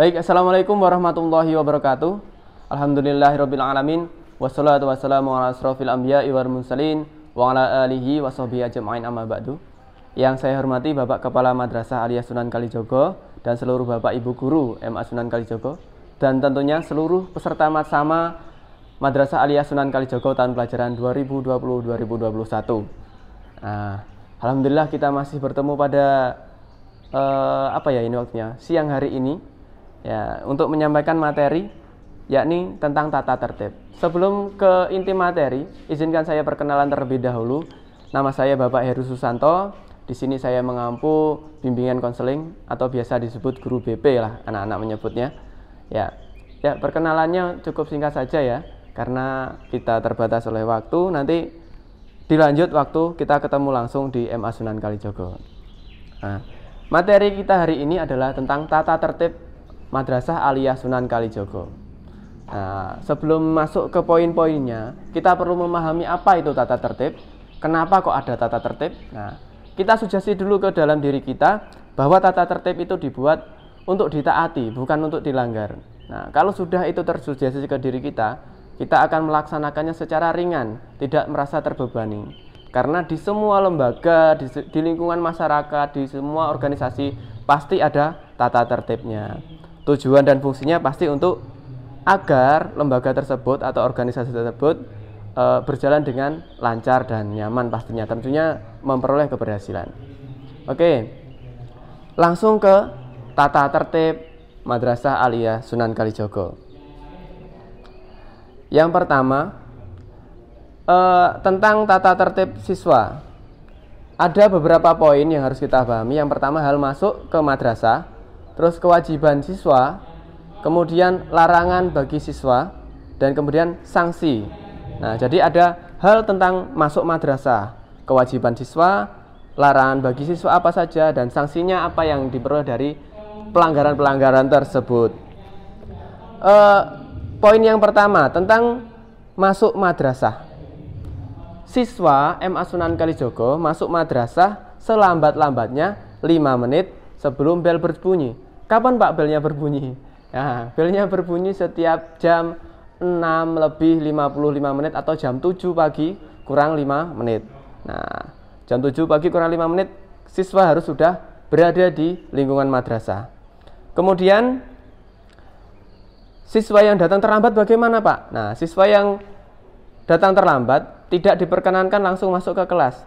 Baik, assalamualaikum warahmatullahi wabarakatuh. Alhamdulillahirabbil alamin. Wassalatu wassalamu ala asrofil anbiya'i wal mursalin wa ala alihi washabihi ajma'in, amma ba'du. Yang saya hormati Bapak Kepala Madrasah Aliyah Sunan Kalijogo dan seluruh Bapak Ibu guru MA Sunan Kalijogo, dan tentunya seluruh peserta Matsama Madrasah Aliyah Sunan Kalijogo tahun pelajaran 2020-2021. Alhamdulillah kita masih bertemu pada ini waktunya siang hari ini ya, untuk menyampaikan materi yakni tentang tata tertib. Sebelum ke inti materi, izinkan saya perkenalan terlebih dahulu. Nama saya Bapak Heru Susanto. Di sini saya mengampu bimbingan konseling atau biasa disebut guru BP lah anak-anak menyebutnya. Ya, perkenalannya cukup singkat saja ya, karena kita terbatas oleh waktu. Nanti dilanjut waktu kita ketemu langsung di MA Sunan Kalijogo. Materi kita hari ini adalah tentang tata tertib Madrasah Aliyah Sunan Kalijogo. Sebelum masuk ke poin-poinnya, kita perlu memahami apa itu tata tertib, kenapa kok ada tata tertib. Kita sugesti dulu ke dalam diri kita bahwa tata tertib itu dibuat untuk ditaati, bukan untuk dilanggar. Kalau sudah itu tersugesti ke diri kita akan melaksanakannya secara ringan, tidak merasa terbebani. Karena di semua lembaga, di lingkungan masyarakat, di semua organisasi pasti ada tata tertibnya. Tujuan dan fungsinya pasti untuk agar lembaga tersebut atau organisasi tersebut berjalan dengan lancar dan nyaman, pastinya tentunya memperoleh keberhasilan. Oke, langsung ke tata tertib Madrasah Aliyah Sunan Kalijogo. Yang pertama, tentang tata tertib siswa. Ada beberapa poin yang harus kita pahami. Yang pertama, hal masuk ke madrasah, terus kewajiban siswa, kemudian larangan bagi siswa, dan kemudian sanksi. Jadi ada hal tentang masuk madrasah, kewajiban siswa, larangan bagi siswa apa saja, dan sanksinya apa yang diperoleh dari pelanggaran-pelanggaran tersebut. Poin yang pertama tentang masuk madrasah. Siswa MA Sunan Kalijogo masuk madrasah selambat-lambatnya 5 menit sebelum bel berbunyi. Kapan Pak belnya berbunyi? Belnya berbunyi setiap jam 6 lebih 55 menit atau jam 7 pagi kurang 5 menit. Jam 7 pagi kurang 5 menit siswa harus sudah berada di lingkungan madrasah. Kemudian siswa yang datang terlambat bagaimana Pak? Siswa yang datang terlambat tidak diperkenankan langsung masuk ke kelas.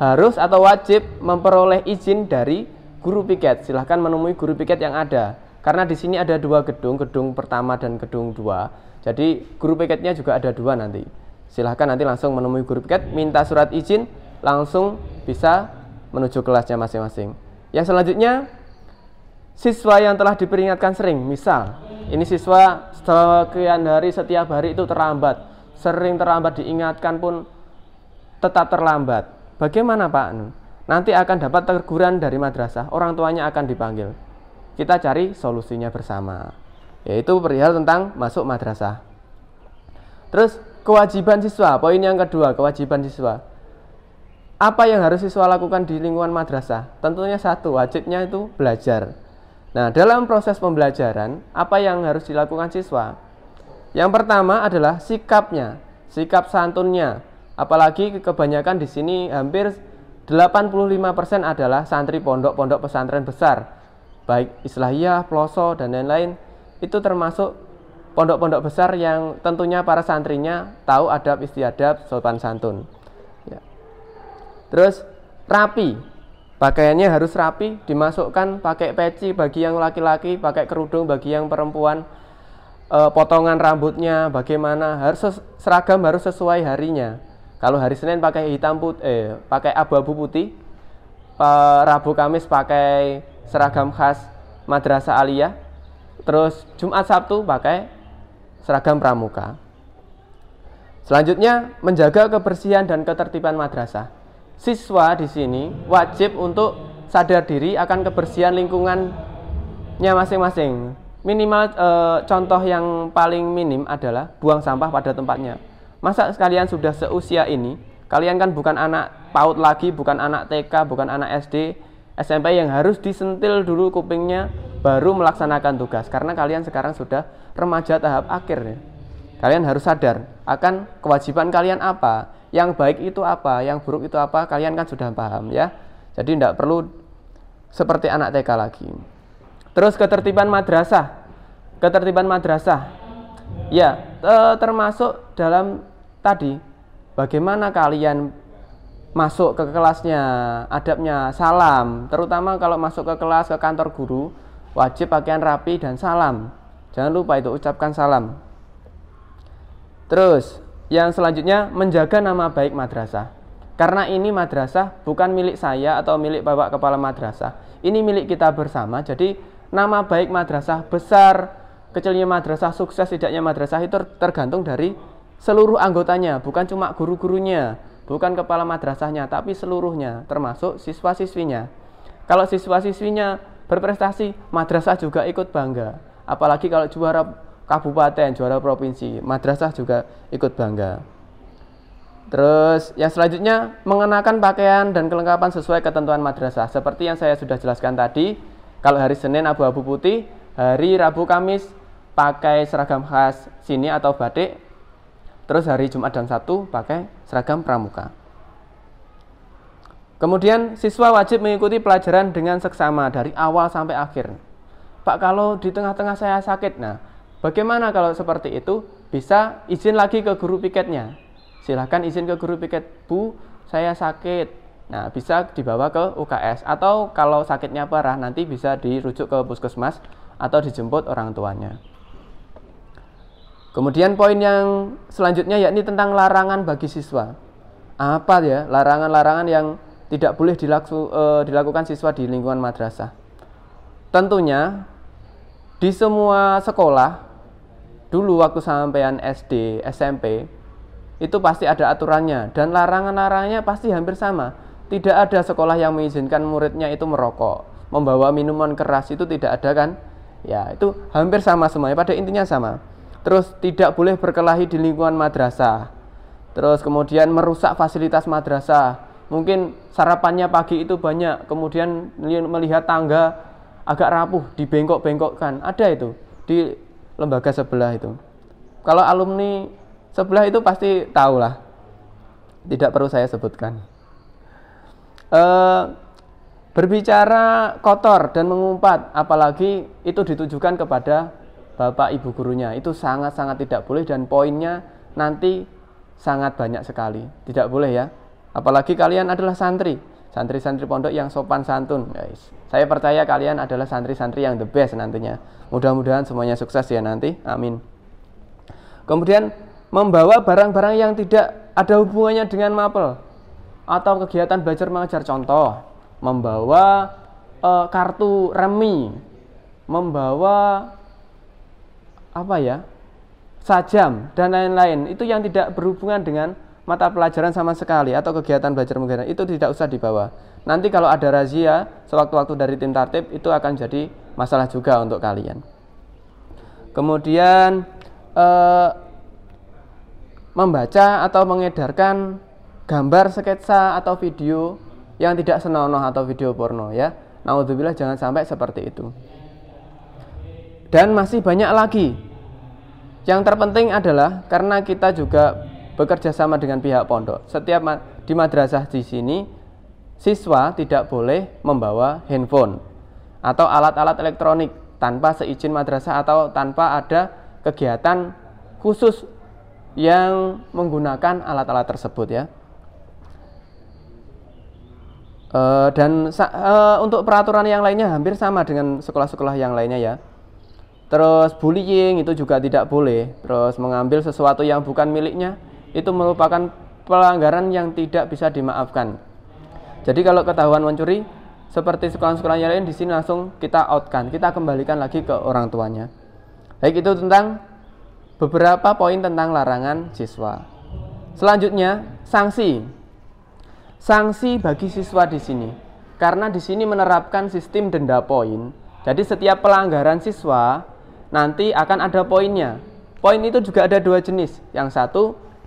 Harus atau wajib memperoleh izin dari guru piket. Silahkan menemui guru piket yang ada. Karena di sini ada 2 gedung, gedung pertama dan gedung 2. Jadi guru piketnya juga ada 2 nanti. Silahkan nanti langsung menemui guru piket, minta surat izin, langsung bisa menuju kelasnya masing-masing. Yang selanjutnya, siswa yang telah diperingatkan sering. Misal, ini siswa sekian hari, setiap hari itu terlambat. Sering terlambat, diingatkan pun tetap terlambat. Bagaimana Pak? Nanti akan dapat teguran dari madrasah, orang tuanya akan dipanggil. Kita cari solusinya bersama, yaitu perihal tentang masuk madrasah. Terus kewajiban siswa, poin yang kedua, kewajiban siswa. Apa yang harus siswa lakukan di lingkungan madrasah? Tentunya satu, wajibnya itu belajar. Dalam proses pembelajaran, apa yang harus dilakukan siswa? Yang pertama adalah sikapnya, sikap santunnya. Apalagi kebanyakan di sini hampir 85% adalah santri pondok pesantren besar, baik Islahiyah, Ploso, dan lain-lain. Itu termasuk pondok-pondok besar yang tentunya para santrinya tahu adab istiadab, sopan santun. Terus rapi, pakaiannya harus rapi, dimasukkan pakai peci bagi yang laki-laki, pakai kerudung bagi yang perempuan. Potongan rambutnya bagaimana, seragam harus sesuai harinya. Kalau hari Senin pakai pakai abu-abu putih, Rabu Kamis pakai seragam khas Madrasah Aliyah, terus Jumat Sabtu pakai seragam pramuka. Selanjutnya, menjaga kebersihan dan ketertiban madrasah. Siswa di sini wajib untuk sadar diri akan kebersihan lingkungannya masing-masing. Minimal contoh yang paling minim adalah buang sampah pada tempatnya. Masa sekalian sudah seusia ini, kalian kan bukan anak PAUD lagi, bukan anak TK, bukan anak SD, SMP yang harus disentil dulu kupingnya, baru melaksanakan tugas, karena kalian sekarang sudah remaja tahap akhir ya. Kalian harus sadar akan kewajiban kalian apa, yang baik itu apa, yang buruk itu apa, kalian kan sudah paham ya. Jadi tidak perlu seperti anak TK lagi. Terus ketertiban madrasah. Ketertiban madrasah. Ya, termasuk dalam tadi bagaimana kalian masuk ke kelasnya, adabnya, salam. Terutama kalau masuk ke kelas, ke kantor guru, wajib pakaian rapi dan salam. Jangan lupa itu, ucapkan salam. Terus, yang selanjutnya menjaga nama baik madrasah. Karena ini madrasah bukan milik saya atau milik Bapak Kepala Madrasah. Ini milik kita bersama. Jadi, nama baik madrasah besar, kecilnya madrasah, sukses tidaknya madrasah itu tergantung dari seluruh anggotanya, bukan cuma guru-gurunya, bukan kepala madrasahnya, tapi seluruhnya, termasuk siswa-siswinya. Kalau siswa-siswinya berprestasi, madrasah juga ikut bangga. Apalagi kalau juara kabupaten, juara provinsi, madrasah juga ikut bangga. Terus yang selanjutnya, mengenakan pakaian dan kelengkapan sesuai ketentuan madrasah. Seperti yang saya sudah jelaskan tadi, kalau hari Senin abu-abu putih, hari Rabu Kamis pakai seragam khas sini atau batik. Terus hari Jumat dan Sabtu pakai seragam pramuka. Kemudian siswa wajib mengikuti pelajaran dengan seksama dari awal sampai akhir. Pak, kalau di tengah-tengah saya sakit, nah bagaimana kalau seperti itu? Bisa izin lagi ke guru piketnya. Silahkan izin ke guru piket, Bu, saya sakit. Nah, bisa dibawa ke UKS. Atau kalau sakitnya parah, nanti bisa dirujuk ke puskesmas atau dijemput orang tuanya. Kemudian poin yang selanjutnya yakni tentang larangan bagi siswa. Apa ya larangan-larangan yang tidak boleh dilakukan siswa di lingkungan madrasah? Tentunya di semua sekolah, dulu waktu sampean SD, SMP, itu pasti ada aturannya. Dan larangan-larangannya pasti hampir sama. Tidak ada sekolah yang mengizinkan muridnya itu merokok, membawa minuman keras, itu tidak ada kan? Ya, itu hampir sama semuanya, pada intinya sama. Terus tidak boleh berkelahi di lingkungan madrasah. Terus kemudian merusak fasilitas madrasah. Mungkin sarapannya pagi itu banyak, kemudian melihat tangga agak rapuh, dibengkok-bengkokkan. Ada itu di lembaga sebelah itu. Kalau alumni sebelah itu pasti tahulah. Tidak perlu saya sebutkan. Berbicara kotor dan mengumpat, apalagi itu ditujukan kepada bapak ibu gurunya, itu sangat-sangat tidak boleh, dan poinnya nanti sangat banyak sekali. Tidak boleh ya. Apalagi kalian adalah santri-santri pondok yang sopan santun, guys. Saya percaya kalian adalah santri-santri yang the best nantinya. Mudah-mudahan semuanya sukses ya nanti. Amin. Kemudian membawa barang-barang yang tidak ada hubungannya dengan mapel atau kegiatan belajar mengajar. Contoh, membawa kartu remi, membawa sajam dan lain-lain. Itu yang tidak berhubungan dengan mata pelajaran sama sekali atau kegiatan belajar mengajar, itu tidak usah dibawa. Nanti kalau ada razia sewaktu-waktu dari tim tertib, itu akan jadi masalah juga untuk kalian. Kemudian membaca atau mengedarkan gambar, sketsa atau video yang tidak senonoh atau video porno ya. Naudzubillah, jangan sampai seperti itu. Dan masih banyak lagi. Yang terpenting adalah karena kita juga bekerja sama dengan pihak pondok. Setiap di madrasah di sini, siswa tidak boleh membawa handphone atau alat-alat elektronik tanpa seizin madrasah atau tanpa ada kegiatan khusus yang menggunakan alat-alat tersebut ya. Untuk peraturan yang lainnya hampir sama dengan sekolah-sekolah yang lainnya ya. Terus bullying itu juga tidak boleh. Terus mengambil sesuatu yang bukan miliknya itu merupakan pelanggaran yang tidak bisa dimaafkan. Jadi kalau ketahuan mencuri, seperti sekolah-sekolah yang lain, di sini langsung kita outkan, kita kembalikan lagi ke orang tuanya. Baik, itu tentang beberapa poin tentang larangan siswa. Selanjutnya, sanksi. Sanksi bagi siswa di sini. Karena di sini menerapkan sistem denda poin. Jadi setiap pelanggaran siswa nanti akan ada poinnya. Poin itu juga ada dua jenis. Yang satu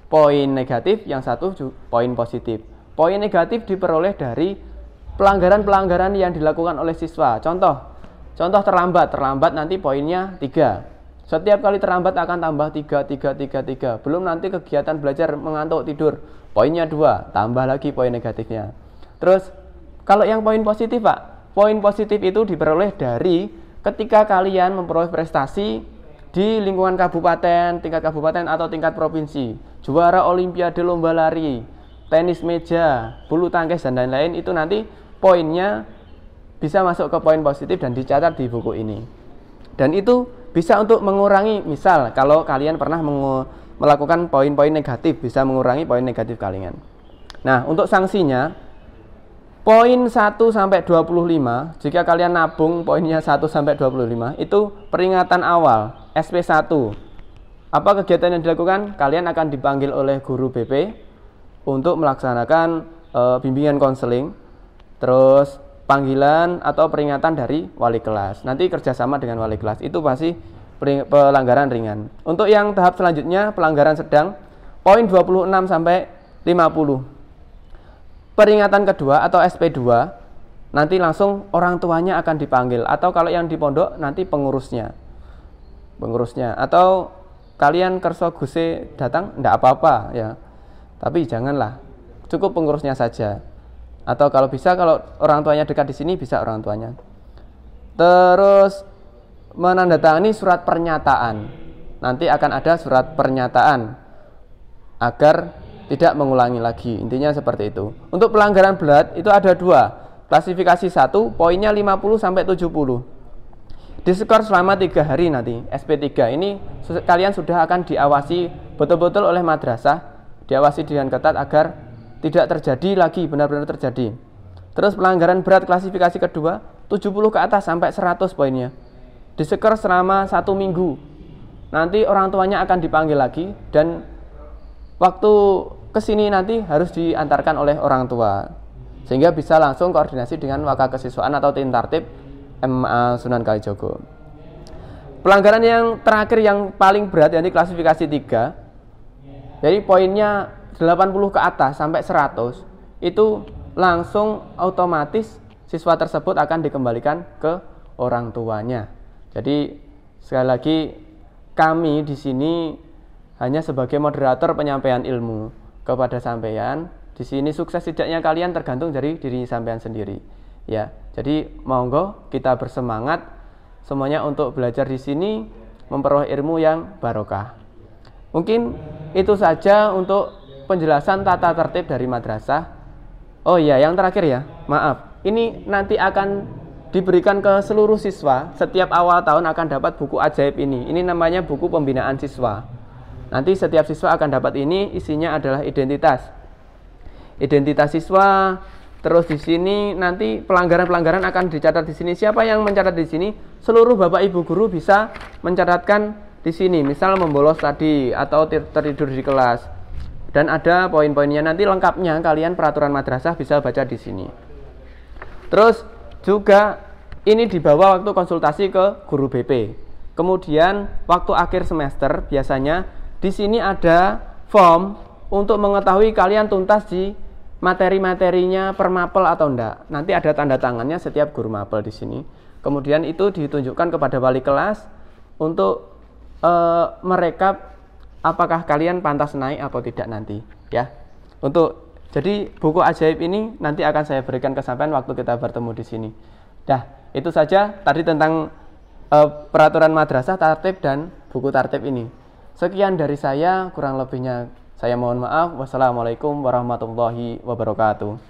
poin negatif, yang satu poin positif. Poin negatif diperoleh dari pelanggaran-pelanggaran yang dilakukan oleh siswa. Contoh, Contoh terlambat nanti poinnya 3. Setiap kali terlambat akan tambah 3. Belum nanti kegiatan belajar mengantuk tidur, poinnya 2, tambah lagi poin negatifnya. Terus kalau yang poin positif Pak, poin positif itu diperoleh dari ketika kalian memperoleh prestasi di lingkungan kabupaten, tingkat kabupaten atau tingkat provinsi, juara olimpiade lomba lari, tenis meja, bulu tangkis dan lain-lain, itu nanti poinnya bisa masuk ke poin positif dan dicatat di buku ini. Dan itu bisa untuk mengurangi, misal kalau kalian pernah melakukan poin-poin negatif, bisa mengurangi poin negatif kalian. Nah, untuk sanksinya poin 1 sampai 25, jika kalian nabung poinnya 1 sampai 25, itu peringatan awal SP1. Apa kegiatan yang dilakukan? Kalian akan dipanggil oleh guru BP untuk melaksanakan bimbingan konseling, terus panggilan atau peringatan dari wali kelas. Nanti kerjasama dengan wali kelas, itu pasti pelanggaran ringan. Untuk yang tahap selanjutnya, pelanggaran sedang, poin 26 sampai 50. Peringatan kedua atau SP2, nanti langsung orang tuanya akan dipanggil, atau kalau yang di pondok nanti pengurusnya. Atau kalian kerso guse datang, enggak apa-apa ya. Tapi janganlah, cukup pengurusnya saja. Atau kalau bisa, kalau orang tuanya dekat di sini, bisa orang tuanya. Terus menandatangani surat pernyataan. Nanti akan ada surat pernyataan agar tidak mengulangi lagi. Intinya seperti itu. Untuk pelanggaran berat itu ada 2. Klasifikasi 1, poinnya 50 sampai 70. Diskor selama 3 hari nanti. SP3 ini kalian sudah akan diawasi betul-betul oleh madrasah, diawasi dengan ketat agar tidak terjadi lagi, benar-benar terjadi. Terus pelanggaran berat klasifikasi kedua, 70 ke atas sampai 100 poinnya. Diskor selama 1 minggu. Nanti orang tuanya akan dipanggil lagi, dan waktu kesini nanti harus diantarkan oleh orang tua, sehingga bisa langsung koordinasi dengan wakil kesiswaan atau tim tertib MA Sunan Kalijogo. Pelanggaran yang terakhir yang paling berat, yakni klasifikasi 3, jadi poinnya 80 ke atas sampai 100, itu langsung otomatis siswa tersebut akan dikembalikan ke orang tuanya. Jadi sekali lagi, kami di sini hanya sebagai moderator penyampaian ilmu kepada sampean. Di sini sukses tidaknya kalian tergantung dari diri sampean sendiri. Ya, jadi monggo kita bersemangat semuanya untuk belajar di sini, memperoleh ilmu yang barokah. Mungkin itu saja untuk penjelasan tata tertib dari madrasah. Oh iya, yang terakhir ya, maaf. Ini nanti akan diberikan ke seluruh siswa. Setiap awal tahun akan dapat buku ajaib ini. Ini namanya buku pembinaan siswa. Nanti setiap siswa akan dapat ini, isinya adalah identitas siswa. Terus di sini nanti pelanggaran-pelanggaran akan dicatat di sini. Siapa yang mencatat di sini? Seluruh Bapak Ibu guru bisa mencatatkan di sini. Misal membolos tadi atau tertidur di kelas. Dan ada poin-poinnya, nanti lengkapnya kalian peraturan madrasah bisa baca di sini. Terus juga ini dibawa waktu konsultasi ke guru BP. Kemudian waktu akhir semester biasanya di sini ada form untuk mengetahui kalian tuntas di materi-materinya per mapel atau enggak. Nanti ada tanda tangannya setiap guru mapel di sini. Kemudian itu ditunjukkan kepada wali kelas untuk merekap apakah kalian pantas naik atau tidak nanti, ya. Jadi buku ajaib ini nanti akan saya berikan ke sampean waktu kita bertemu di sini. Dah, itu saja tadi tentang peraturan madrasah, tertib dan buku tertib ini. Sekian dari saya, kurang lebihnya saya mohon maaf. Wassalamualaikum warahmatullahi wabarakatuh.